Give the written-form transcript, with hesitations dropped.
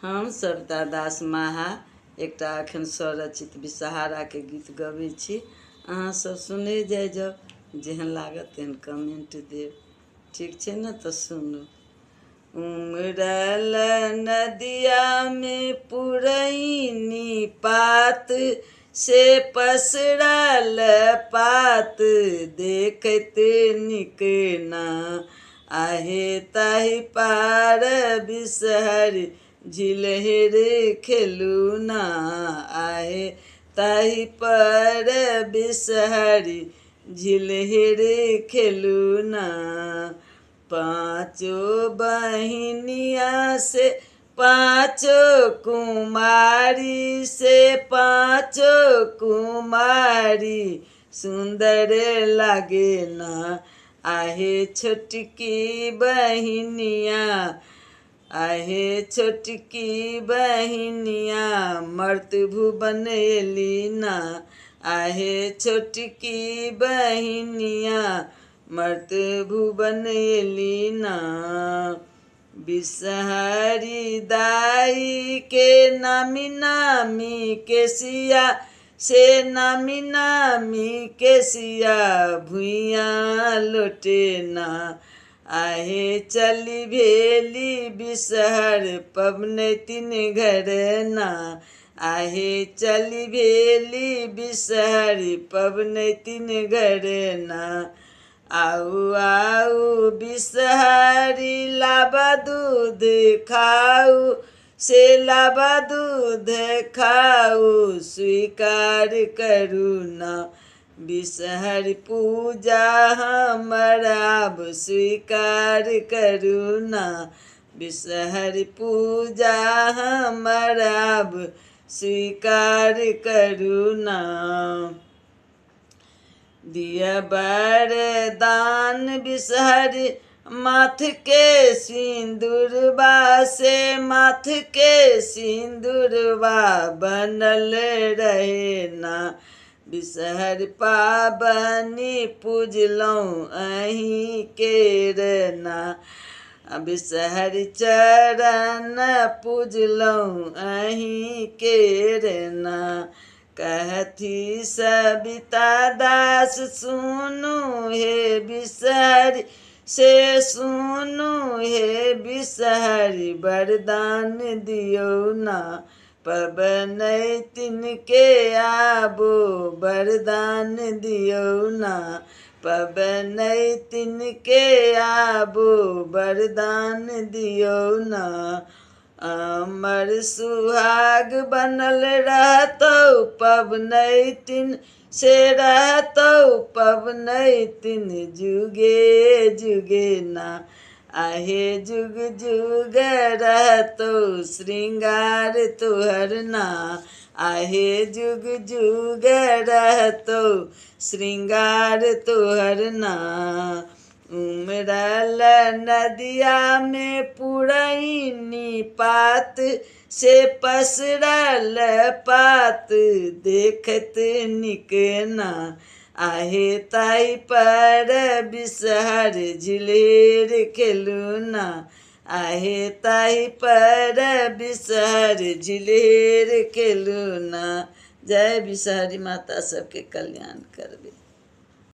हम सरिता दास माहा एकटा एखन स्वरचित विषहारा के गीत गबै छी। अहाँ सब सुनै जाइ जाउ, जेहन लागत तेहन कमेंट देब। ठीक छै ने? तऽ सुनू। उमड़ल नदिया में पुरैनी पात से पसरल पात देखैत नीक ना आहे ताहि पार बिषहरि झिलहेर खेलू ना आहे ताहि पर बिषहरि झिलहेर खेलू ना। पाँचो बहिनिया से पाँचो कुमारी से पाँचो कुमारी सुंदर लागे ना आहे छोटकी बहिनिया आहे छोटकी बहिनिया मर्त भुवन एली ना आहे छोटकी बहिनिया मर्त भुवन एली ना। बिषहरि दाई के नामी नामी केसिया से नामी नामी केसिया भुइया लोटे ना आहे चली भेली बिषहर पबनैतिन घर ना आहे चली भेली बिषहर पबनैतिन घर ना। आऊ आऊ बिषहरि लाबा दूध खाऊ से लाबा दूध खाऊ स्वीकार करू ना बिषहरि पूजा हमर आब स्वीकार करू ना बिषहरि पूजा हमर आब स्वीकार करू ना। दिया वरदान बिषहरि माथ के सिंदूरबा से माथ के सिंदूरबा बनल रहे ना बिषहरि पाबनि पूजलहुँ अहीं केर ना बिषहरि चरण पूजलहुँ अहीं केर ना। कहती सविता दास सुनु हे बिषहरि से सुनु हे बिषहरि वरदान दियो ना पबनैतिन के आबो वरदान दियो ना पबनैतिन के आबो वरदान दियो ना। अमर सुहाग बनल रहतौ पबनैतिन से रहतौ पबनैतिन जुगे जुगे ना आहे जुग जुग रहतौ श्रृंगार तोहर ना आहे जुग जुग रहतौ श्रृंगार तोहर ना। उमड़ल नदिया में पुरैनी पात से पसरल पात देखत नीक ना आहे ताहि पर बिषहर झिलहेर खेलू ना आहे ताहि पर बिषहर झिलहेर खेलू ना। जय बिषहरि माता सबके कल्याण करबे।